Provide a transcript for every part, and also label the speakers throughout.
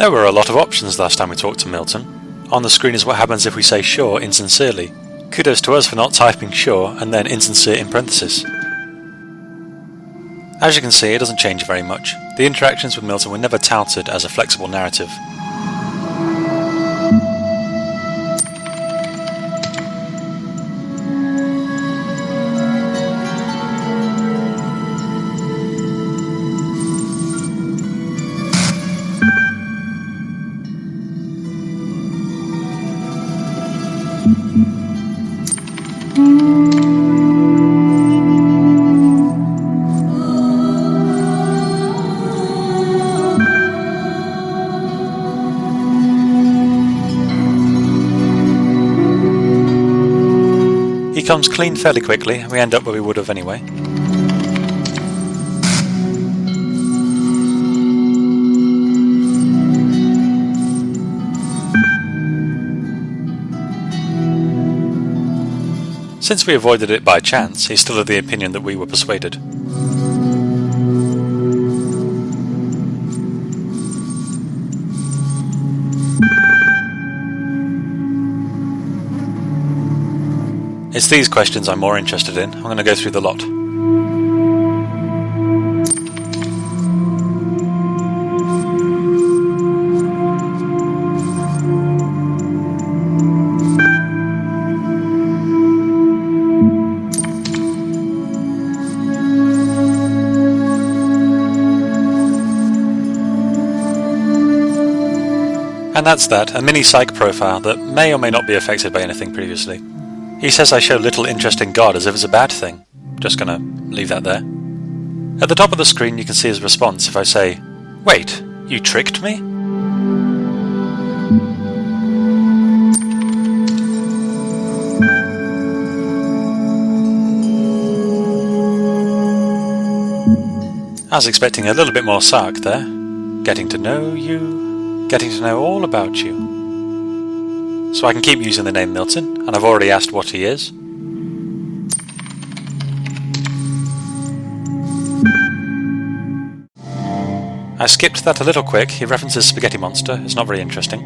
Speaker 1: There were a lot of options last time we talked to Milton. On the screen is what happens if we say sure insincerely. Kudos to us for not typing sure and then insincere in parentheses. As you can see, it doesn't change very much. The interactions with Milton were never touted as a flexible narrative. He comes clean fairly quickly, and we end up where we would have anyway. Since we avoided it by chance, he's still of the opinion that we were persuaded. It's these questions I'm more interested in. I'm going to go through the lot. And that's that, a mini psych profile that may or may not be affected by anything previously. He says I show little interest in God as if it's a bad thing. Just gonna leave that there. At the top of the screen you can see his response if I say, "Wait, you tricked me?" I was expecting a little bit more sark there. Getting to know you, getting to know all about you. So I can keep using the name Milton, and I've already asked what he is. I skipped that a little quick. He references Spaghetti Monster. It's not very interesting.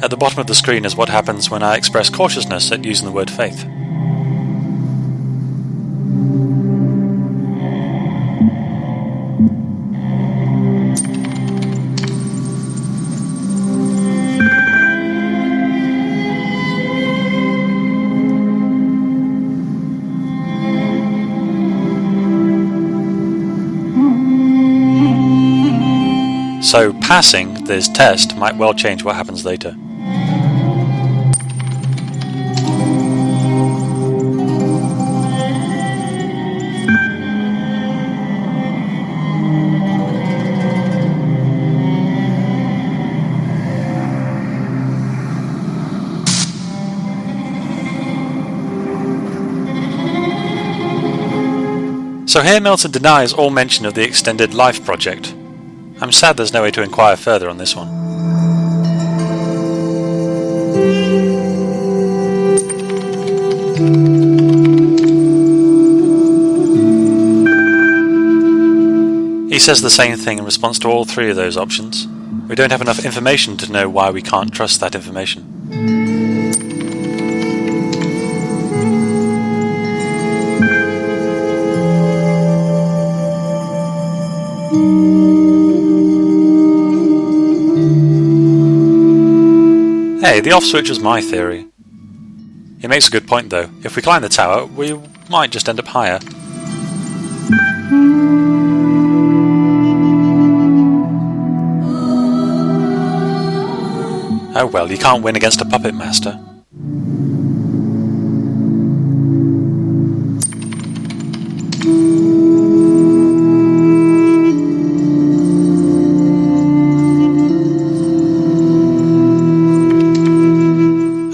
Speaker 1: At the bottom of the screen is what happens when I express cautiousness at using the word faith. So passing this test might well change what happens later. So here Milton denies all mention of the Extended Life Project. I'm sad there's no way to inquire further on this one. He says the same thing in response to all three of those options. We don't have enough information to know why we can't trust that information. Hey, the off switch was my theory. He makes a good point though. If we climb the tower, we might just end up higher. Oh well, you can't win against a puppet master.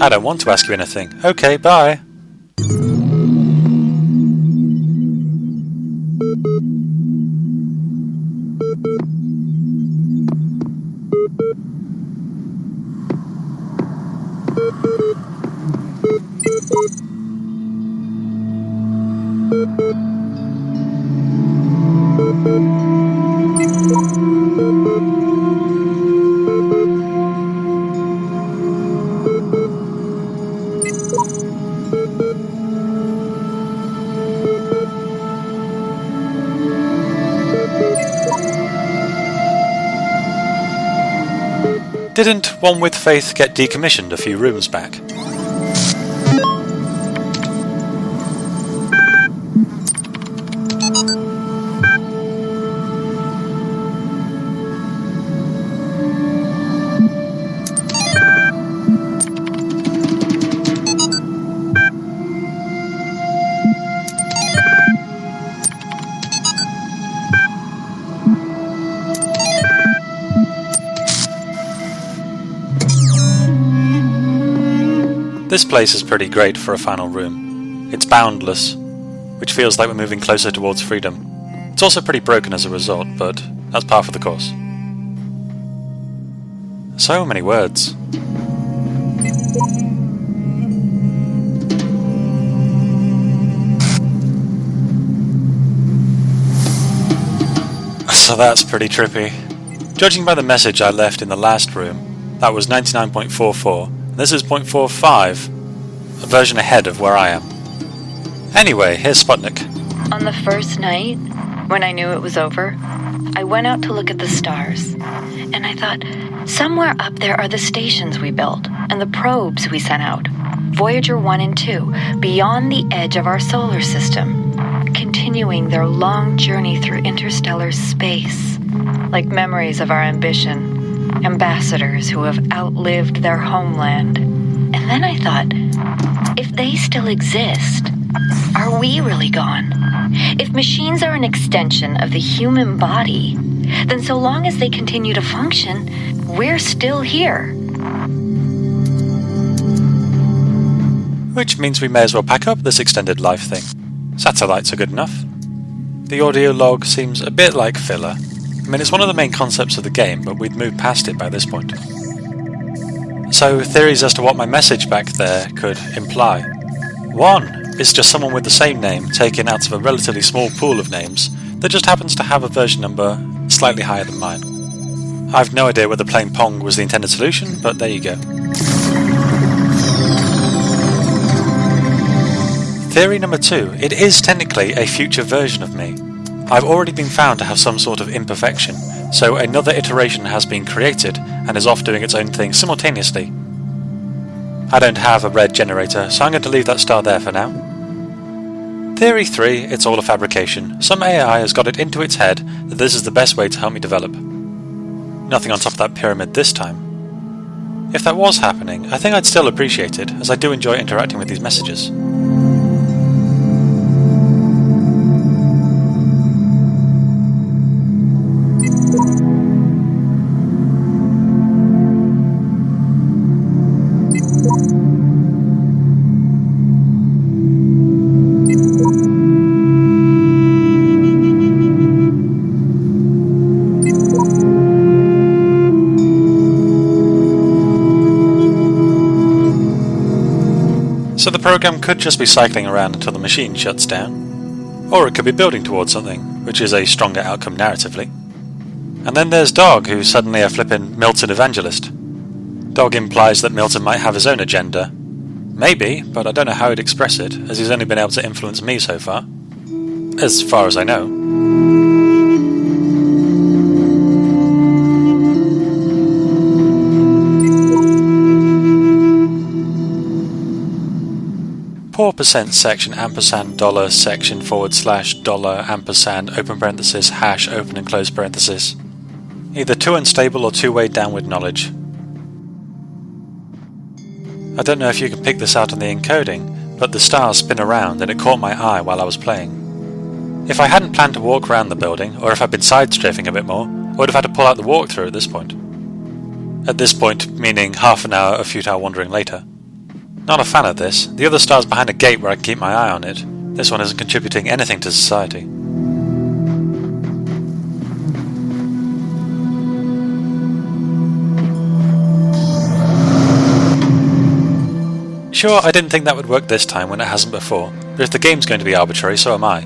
Speaker 1: I don't want to ask you anything. Okay, bye. Didn't One with Faith get decommissioned a few rooms back? This place is pretty great for a final room. It's boundless, which feels like we're moving closer towards freedom. It's also pretty broken as a result, but that's par for the course. So many words. So that's pretty trippy. Judging by the message I left in the last room, that was 99.44, and this is 0.45, a version ahead of where I am. Anyway, here's Sputnik.
Speaker 2: On the first night, when I knew it was over, I went out to look at the stars, and I thought, somewhere up there are the stations we built, and the probes we sent out. Voyager 1 and 2, beyond the edge of our solar system, continuing their long journey through interstellar space, like memories of our ambition, ambassadors who have outlived their homeland. And then I thought, if they still exist, are we really gone? If machines are an extension of the human body, then so long as they continue to function, we're still here.
Speaker 1: Which means we may as well pack up this extended life thing. Satellites are good enough. The audio log seems a bit like filler. I mean, it's one of the main concepts of the game, but we'd moved past it by this point. So, theories as to what my message back there could imply. One is just someone with the same name taken out of a relatively small pool of names that just happens to have a version number slightly higher than mine. I've no idea whether playing Pong was the intended solution, but there you go. Theory number 2, it is technically a future version of me. I've already been found to have some sort of imperfection, so another iteration has been created and is off doing its own thing simultaneously. I don't have a red generator, so I'm going to leave that star there for now. Theory 3, it's all a fabrication. Some AI has got it into its head that this is the best way to help me develop. Nothing on top of that pyramid this time. If that was happening, I think I'd still appreciate it, as I do enjoy interacting with these messages. So the program could just be cycling around until the machine shuts down, or it could be building towards something, which is a stronger outcome narratively. And then there's Dog, who's suddenly a flippin' Milton evangelist. Dog implies that Milton might have his own agenda. Maybe, but I don't know how he'd express it, as he's only been able to influence me so far. As far as I know. Poor percent section ampersand dollar section forward slash dollar ampersand open parenthesis hash open and close parenthesis. Either too unstable or too weighed down with knowledge. I don't know if you can pick this out on the encoding, but the stars spin around and it caught my eye while I was playing. If I hadn't planned to walk around the building, or if I'd been side-strafing a bit more, I would have had to pull out the walkthrough at this point. At this point, meaning half an hour of futile wandering later. Not a fan of this. The other star's behind a gate where I can keep my eye on it. This one isn't contributing anything to society. Sure, I didn't think that would work this time when it hasn't before, but if the game's going to be arbitrary, so am I.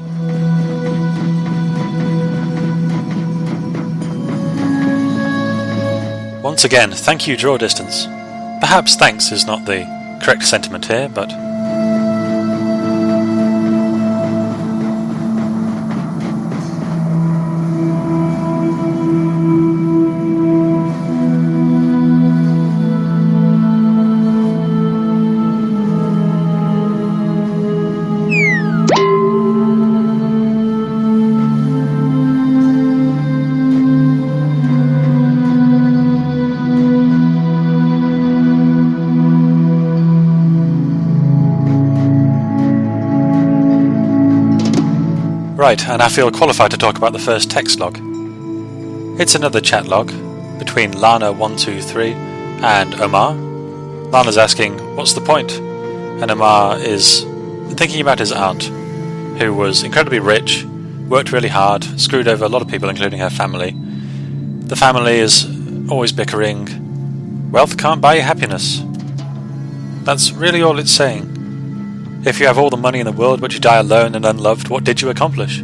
Speaker 1: Once again, thank you, draw distance. Perhaps thanks is not the correct sentiment here, but... Right, and I feel qualified to talk about the first text log. It's another chat log between Lana123 and Omar. Lana's asking, what's the point? And Omar is thinking about his aunt, who was incredibly rich, worked really hard, screwed over a lot of people, including her family. The family is always bickering. Wealth can't buy you happiness. That's really all it's saying. If you have all the money in the world but you die alone and unloved, what did you accomplish?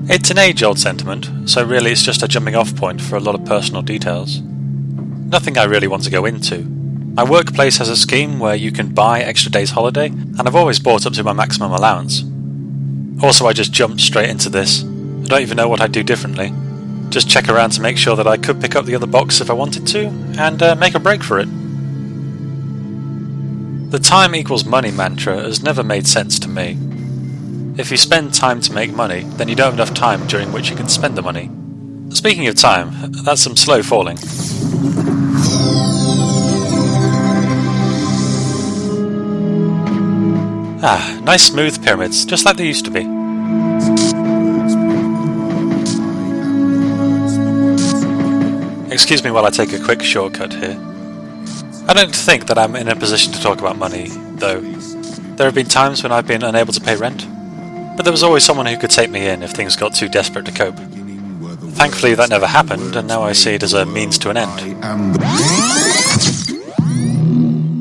Speaker 1: It's an age-old sentiment, so really it's just a jumping-off point for a lot of personal details. Nothing I really want to go into. My workplace has a scheme where you can buy extra days holiday, and I've always bought up to my maximum allowance. Also, I just jumped straight into this. I don't even know what I'd do differently. Just check around to make sure that I could pick up the other box if I wanted to, and make a break for it. The time equals money mantra has never made sense to me. If you spend time to make money, then you don't have enough time during which you can spend the money. Speaking of time, that's some slow falling. Ah, nice smooth pyramids, just like they used to be. Excuse me while I take a quick shortcut here. I don't think that I'm in a position to talk about money, though. There have been times when I've been unable to pay rent, but there was always someone who could take me in if things got too desperate to cope. Thankfully that never happened, and now I see it as a means to an end.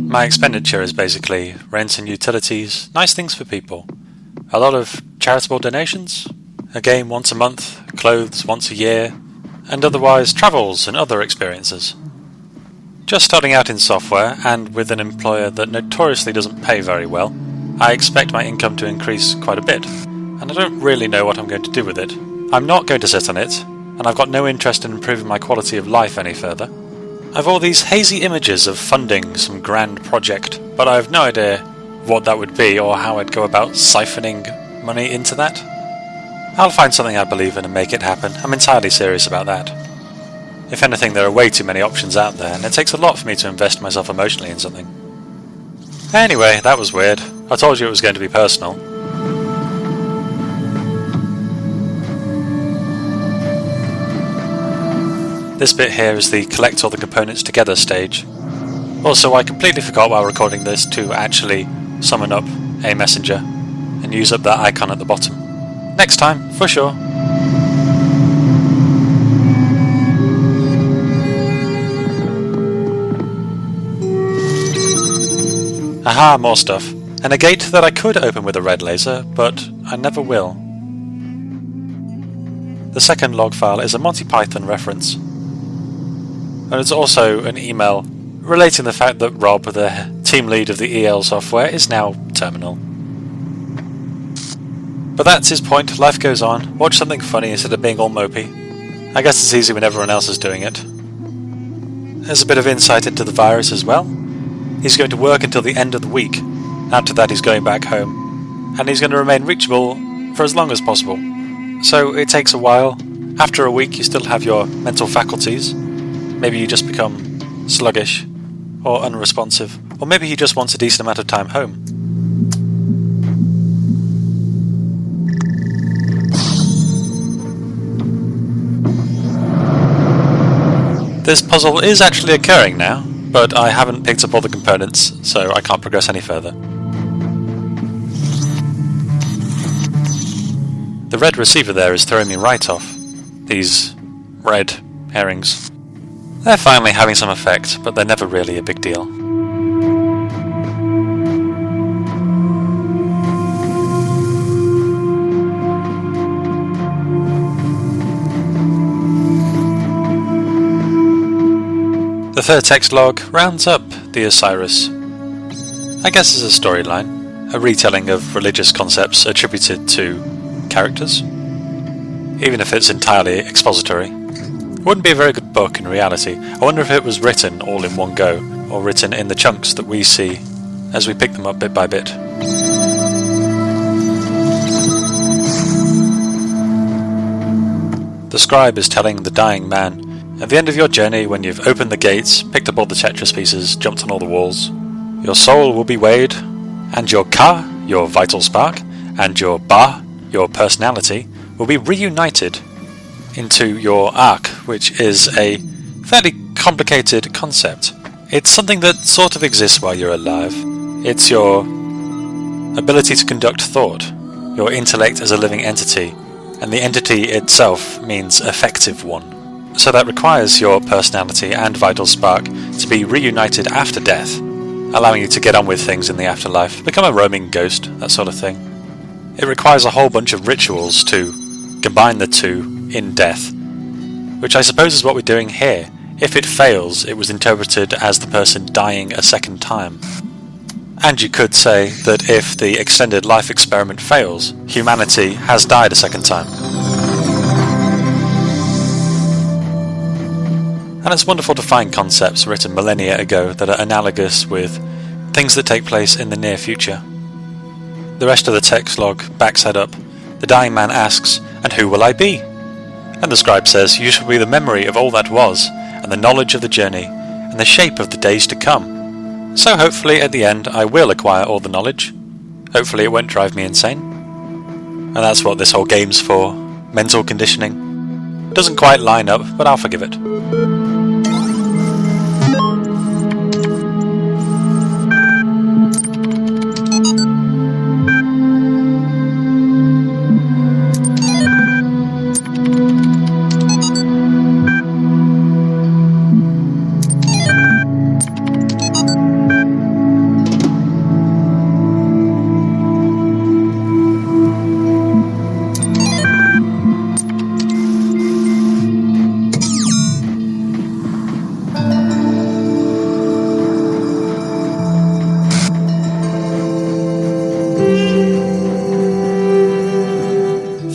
Speaker 1: My expenditure is basically rent and utilities, nice things for people, a lot of charitable donations, a game once a month, clothes once a year, and otherwise travels and other experiences. Just starting out in software, and with an employer that notoriously doesn't pay very well, I expect my income to increase quite a bit, and I don't really know what I'm going to do with it. I'm not going to sit on it, and I've got no interest in improving my quality of life any further. I've all these hazy images of funding some grand project, but I have no idea what that would be or how I'd go about siphoning money into that. I'll find something I believe in and make it happen. I'm entirely serious about that. If anything, there are way too many options out there, and it takes a lot for me to invest myself emotionally in something. Anyway, that was weird. I told you it was going to be personal. This bit here is the collect all the components together stage. Also, I completely forgot while recording this to actually summon up a messenger and use up that icon at the bottom. Next time, for sure. Aha, more stuff. And a gate that I could open with a red laser, but I never will. The second log file is a Monty Python reference. And it's also an email relating the fact that Rob, the team lead of the EL software, is now terminal. But that's his point, life goes on. Watch something funny instead of being all mopey. I guess it's easy when everyone else is doing it. There's a bit of insight into the virus as well. He's going to work until the end of the week. After that he's going back home. And he's going to remain reachable for as long as possible. So it takes a while. After a week you still have your mental faculties. Maybe you just become sluggish or unresponsive. Or maybe he just wants a decent amount of time home. This puzzle is actually occurring now, but I haven't picked up all the components, so I can't progress any further. The red receiver there is throwing me right off. These red herrings. They're finally having some effect, but they're never really a big deal. The third text log rounds up the Osiris. I guess it's a storyline, a retelling of religious concepts attributed to characters, even if it's entirely expository. It wouldn't be a very good book in reality. I wonder if it was written all in one go, or written in the chunks that we see as we pick them up bit by bit. The scribe is telling the dying man, at the end of your journey, when you've opened the gates, picked up all the Tetris pieces, jumped on all the walls, your soul will be weighed, and your ka, your vital spark, and your ba, your personality, will be reunited into your arc, which is a fairly complicated concept. It's something that sort of exists while you're alive. It's your ability to conduct thought, your intellect as a living entity, and the entity itself means effective one. So that requires your personality and vital spark to be reunited after death, allowing you to get on with things in the afterlife, become a roaming ghost, that sort of thing. It requires a whole bunch of rituals to combine the two in death, which I suppose is what we're doing here. If it fails, it was interpreted as the person dying a second time. And you could say that if the extended life experiment fails, humanity has died a second time. And it's wonderful to find concepts written millennia ago that are analogous with things that take place in the near future. The rest of the text log backs that up. The dying man asks, "And who will I be?" And the scribe says, "You shall be the memory of all that was, and the knowledge of the journey, and the shape of the days to come." So hopefully at the end I will acquire all the knowledge. Hopefully it won't drive me insane. And that's what this whole game's for. Mental conditioning. Doesn't quite line up, but I'll forgive it.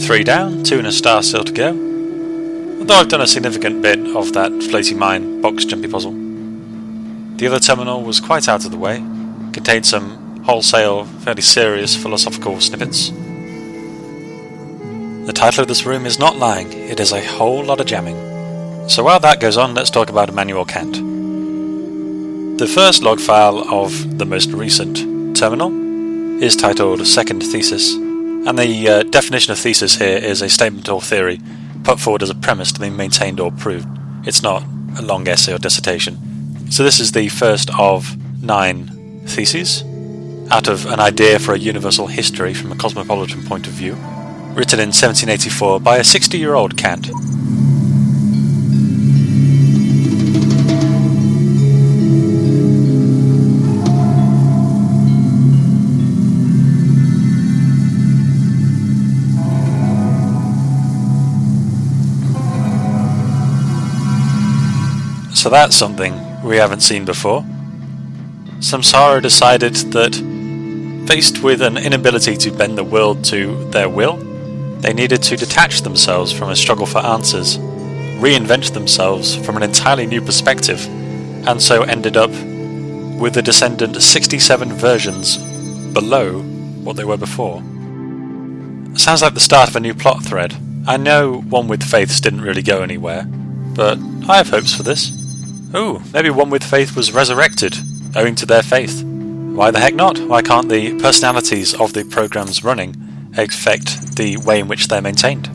Speaker 1: Three down, 2 and a star still to go. Although I've done a significant bit of that floaty mine box jumpy puzzle. The other terminal was quite out of the way, contained some wholesale, fairly serious philosophical snippets. The title of this room is not lying, it is a whole lot of jamming. So while that goes on, let's talk about Immanuel Kant. The first log file of the most recent terminal is titled Second Thesis. And the definition of thesis here is a statement or theory put forward as a premise to be maintained or proved. It's not a long essay or dissertation. So this is the first of 9 theses, out of an idea for a universal history from a cosmopolitan point of view, written in 1784 by a 60-year-old Kant. So that's something we haven't seen before. Samsara decided that, faced with an inability to bend the world to their will, they needed to detach themselves from a struggle for answers, reinvent themselves from an entirely new perspective, and so ended up with the descendant 67 versions below what they were before. Sounds like the start of a new plot thread. I know One with Faiths didn't really go anywhere, but I have hopes for this. Ooh, maybe One with Faith was resurrected, owing to their faith. Why the heck not? Why can't the personalities of the programs running affect the way in which they're maintained?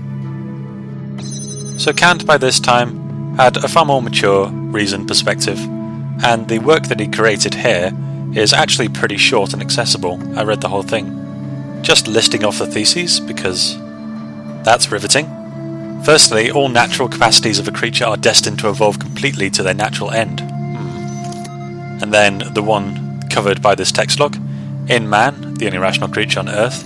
Speaker 1: So Kant, by this time, had a far more mature, reasoned perspective, and the work that he created here is actually pretty short and accessible. I read the whole thing. Just listing off the theses, because that's riveting. Firstly, all natural capacities of a creature are destined to evolve completely to their natural end. And then the one covered by this text log. In man, the only rational creature on Earth,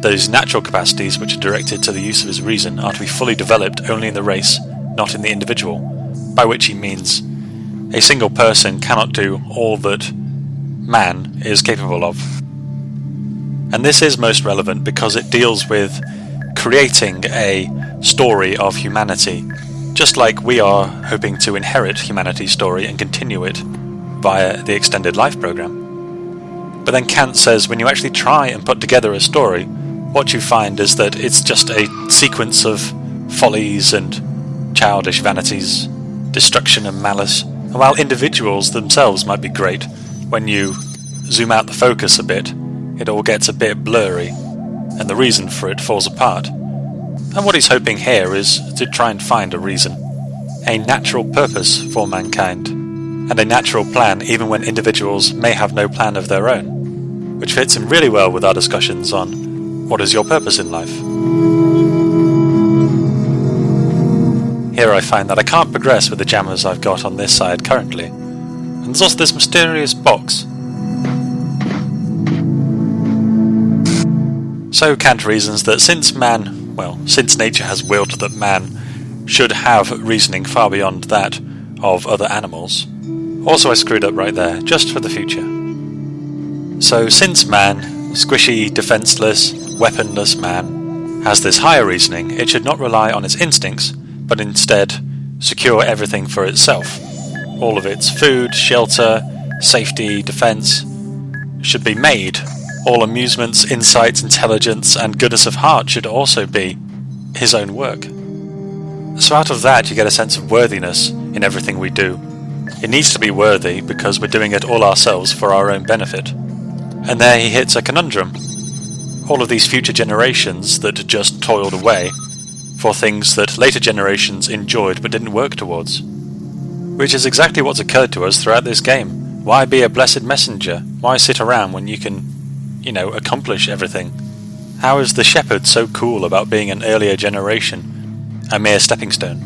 Speaker 1: those natural capacities which are directed to the use of his reason are to be fully developed only in the race, not in the individual, by which he means a single person cannot do all that man is capable of. And this is most relevant because it deals with creating a story of humanity, just like we are hoping to inherit humanity's story and continue it via the extended life program. But then Kant says when you actually try and put together a story, what you find is that it's just a sequence of follies and childish vanities, destruction and malice. And while individuals themselves might be great, when you zoom out the focus a bit, it all gets a bit blurry. and the reason for it falls apart. And what he's hoping here is to try and find a reason, a natural purpose for mankind, and a natural plan even when individuals may have no plan of their own, which fits in really well with our discussions on what is your purpose in life. Here I find that I can't progress with the jammers I've got on this side currently, and there's also this mysterious box. So Kant reasons that since nature has willed that man should have reasoning far beyond that of other animals. Also, I screwed up right there, just for the future. So since man, squishy, defenseless, weaponless man, has this higher reasoning, it should not rely on its instincts, but instead secure everything for itself. All of its food, shelter, safety, defense should be made. All amusements, insights, intelligence, and goodness of heart should also be his own work. So out of that you get a sense of worthiness in everything we do. It needs to be worthy because we're doing it all ourselves for our own benefit. And there he hits a conundrum. All of these future generations that just toiled away for things that later generations enjoyed but didn't work towards. Which is exactly what's occurred to us throughout this game. Why be a blessed messenger? Why sit around when you can, accomplish everything? How is the shepherd so cool about being an earlier generation? A mere stepping stone.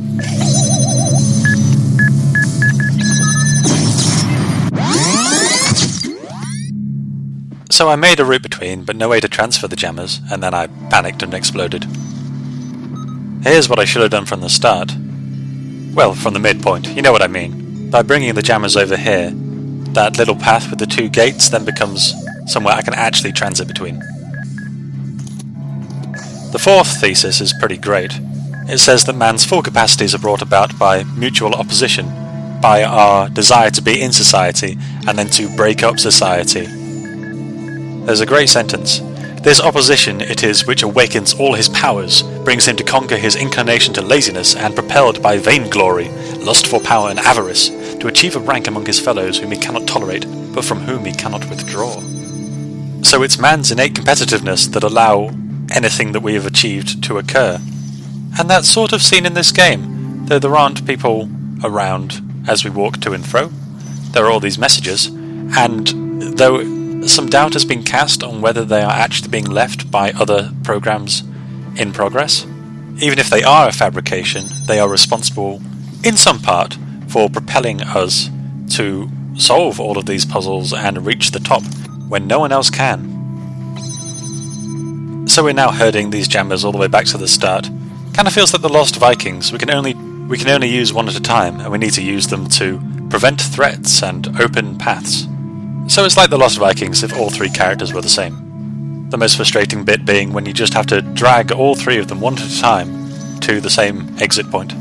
Speaker 1: So I made a route between, but no way to transfer the jammers, and then I panicked and exploded. Here's what I should have done from the start. Well, from the midpoint, you know what I mean. By bringing the jammers over here, that little path with the two gates then becomes somewhere I can actually transit between. The fourth thesis is pretty great. It says that man's full capacities are brought about by mutual opposition, by our desire to be in society and then to break up society. There's a great sentence. This opposition it is which awakens all his powers, brings him to conquer his inclination to laziness, and propelled by vainglory, lust for power and avarice, to achieve a rank among his fellows whom he cannot tolerate, but from whom he cannot withdraw. So it's man's innate competitiveness that allow anything that we have achieved to occur. And that's sort of seen in this game, though there aren't people around as we walk to and fro. There are all these messages, and though some doubt has been cast on whether they are actually being left by other programs in progress, even if they are a fabrication, they are responsible, in some part, for propelling us to solve all of these puzzles and reach the top when no one else can. So we're now herding these jammers all the way back to the start. Kinda feels like the Lost Vikings. We can only use one at a time, and we need to use them to prevent threats and open paths. So it's like the Lost Vikings if all three characters were the same. The most frustrating bit being when you just have to drag all three of them one at a time to the same exit point.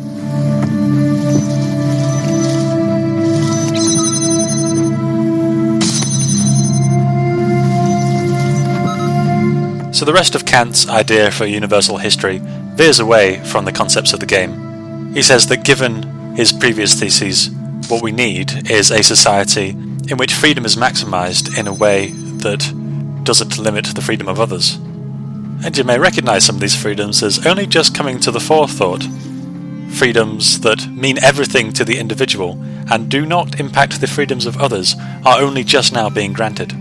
Speaker 1: So the rest of Kant's idea for universal history veers away from the concepts of the game. He says that given his previous theses, what we need is a society in which freedom is maximized in a way that doesn't limit the freedom of others. And you may recognize some of these freedoms as only just coming to the forethought. Freedoms that mean everything to the individual and do not impact the freedoms of others are only just now being granted.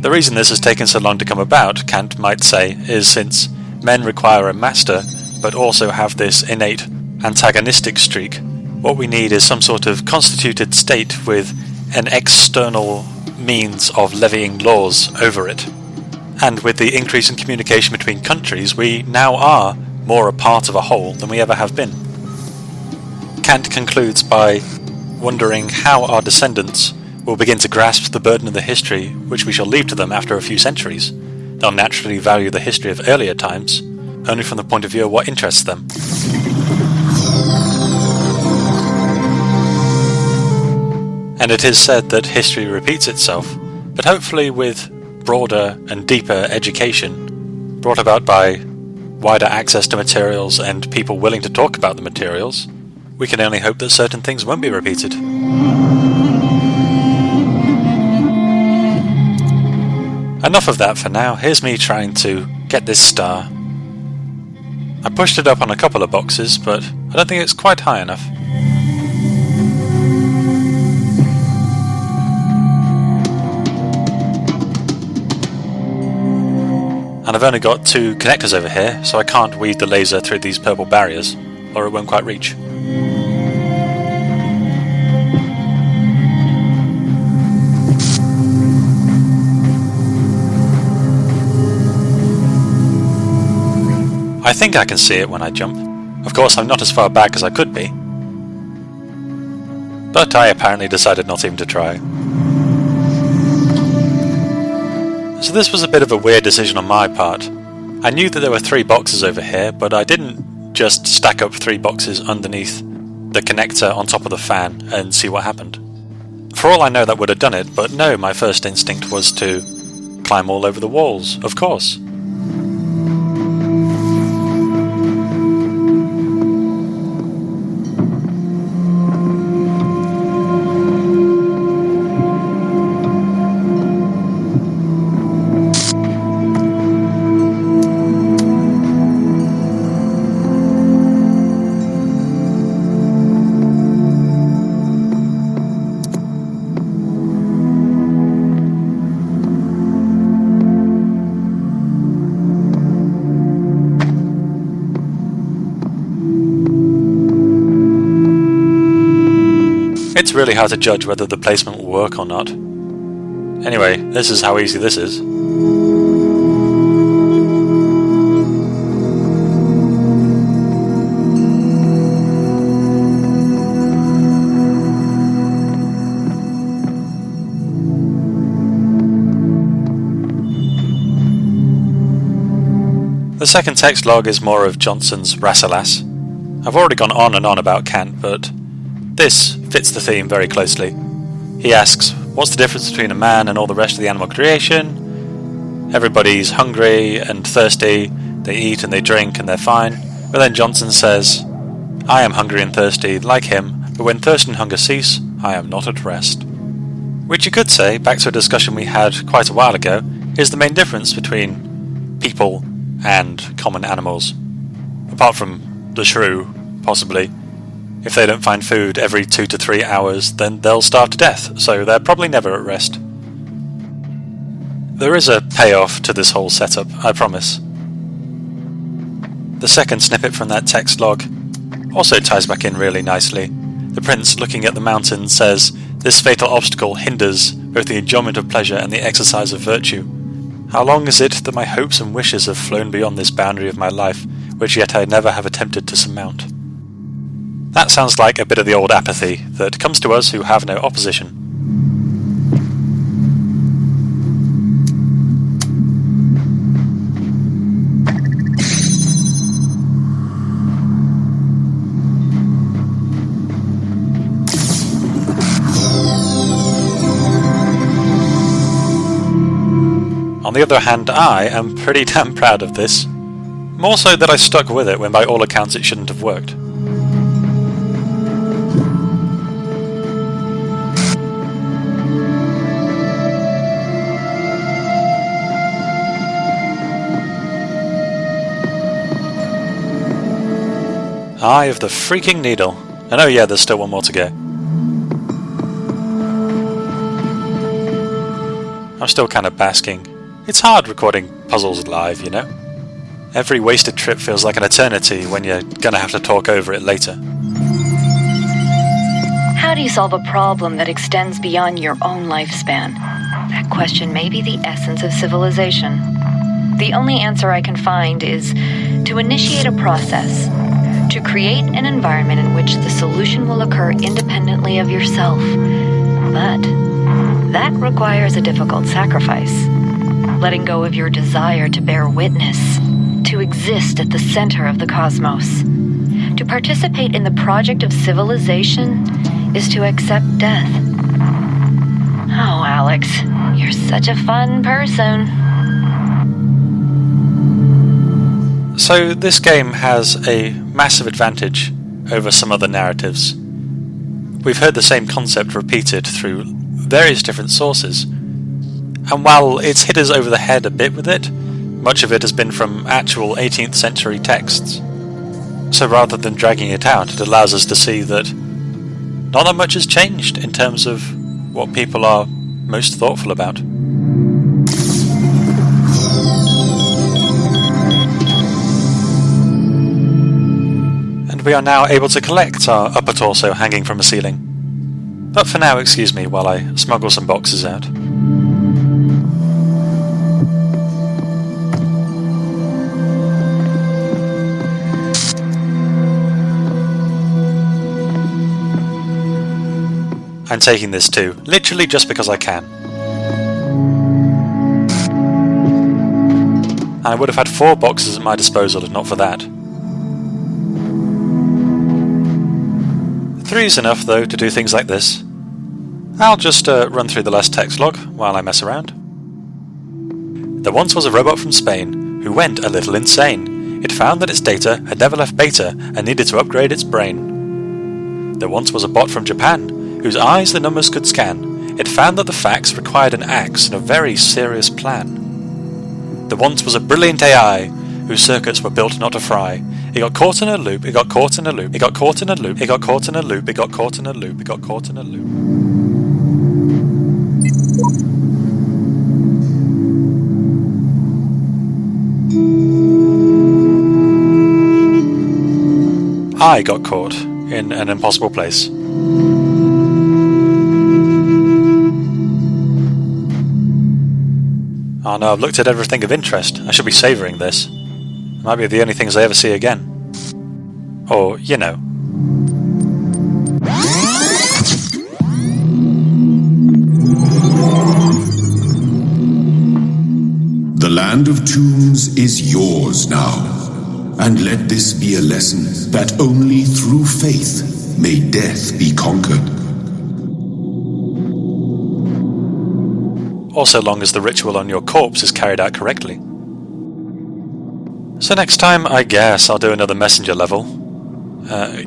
Speaker 1: The reason this has taken so long to come about, Kant might say, is since men require a master but also have this innate antagonistic streak. What we need is some sort of constituted state with an external means of levying laws over it. And with the increase in communication between countries, we now are more a part of a whole than we ever have been. Kant concludes by wondering how our descendants will begin to grasp the burden of the history which we shall leave to them after a few centuries. They'll naturally value the history of earlier times, only from the point of view of what interests them. And it is said that history repeats itself, but hopefully with broader and deeper education, brought about by wider access to materials and people willing to talk about the materials, we can only hope that certain things won't be repeated. Enough of that for now. Here's me trying to get this star. I pushed it up on a couple of boxes, but I don't think it's quite high enough. And I've only got 2 connectors over here, so I can't weave the laser through these purple barriers, or it won't quite reach. I think I can see it when I jump. Of course, I'm not as far back as I could be. But I apparently decided not even to try. So this was a bit of a weird decision on my part. I knew that there were 3 boxes over here, but I didn't just stack up 3 boxes underneath the connector on top of the fan and see what happened. For all I know, that would have done it, but no, my first instinct was to climb all over the walls, of course. It's really hard to judge whether the placement will work or not. Anyway, this is how easy this is. The second text log is more of Johnson's Rasselas. I've already gone on and on about Kant, but this fits the theme very closely. He asks, what's the difference between a man and all the rest of the animal creation? Everybody's hungry and thirsty, they eat and they drink and they're fine. But then Johnson says, I am hungry and thirsty like him, but when thirst and hunger cease, I am not at rest. Which you could say, back to a discussion we had quite a while ago, is the main difference between people and common animals. Apart from the shrew, possibly. If they don't find food every 2 to 3 hours, then they'll starve to death, so they're probably never at rest. There is a payoff to this whole setup, I promise. The second snippet from that text log also ties back in really nicely. The prince, looking at the mountain, says, this fatal obstacle hinders both the enjoyment of pleasure and the exercise of virtue. How long is it that my hopes and wishes have flown beyond this boundary of my life, which yet I never have attempted to surmount? That sounds like a bit of the old apathy that comes to us who have no opposition. On the other hand, I am pretty damn proud of this. More so that I stuck with it when by all accounts it shouldn't have worked. Eye of the freaking needle. And oh yeah, there's still one more to go. I'm still kind of basking. It's hard recording puzzles live, you know? Every wasted trip feels like an eternity when you're gonna have to talk over it later.
Speaker 2: How do you solve a problem that extends beyond your own lifespan? That question may be the essence of civilization. The only answer I can find is to initiate a process, to create an environment in which the solution will occur independently of yourself. But that requires a difficult sacrifice. Letting go of your desire to bear witness, to exist at the center of the cosmos. To participate in the project of civilization is to accept death. Oh, Alex, you're such a fun person.
Speaker 1: So this game has a massive advantage over some other narratives. We've heard the same concept repeated through various different sources, and while it's hit us over the head a bit with it, Much of it has been from actual 18th century texts. So rather than dragging it out, it allows us to see that not that much has changed in terms of what people are most thoughtful about. And we are now able to collect our upper torso hanging from a ceiling. But for now, excuse me while I smuggle some boxes out. I'm taking this too, literally just because I can. And I would have had 4 boxes at my disposal if not for that. 3 is enough though to do things like this. I'll just run through the last text log while I mess around. There once was a robot from Spain who went a little insane. It found that its data had never left beta and needed to upgrade its brain. There once was a bot from Japan whose eyes the numbers could scan. It found that the facts required an axe and a very serious plan. There once was a brilliant AI whose circuits were built not to fry. It got caught in a loop, it got caught in a loop, it got caught in a loop, it got caught in a loop, it got caught in a loop, it got caught in a loop. I got caught in an impossible place. Oh no, I've looked at everything of interest. I should be savouring this. It might be the only things I ever see again. Or, you know.
Speaker 3: The land of tombs is yours now. And let this be a lesson that only through faith may death be conquered.
Speaker 1: Or so long as the ritual on your corpse is carried out correctly. So next time, I guess I'll do another messenger level.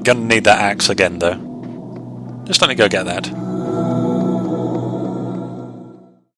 Speaker 1: Gonna need that axe again though. Just let me go get that.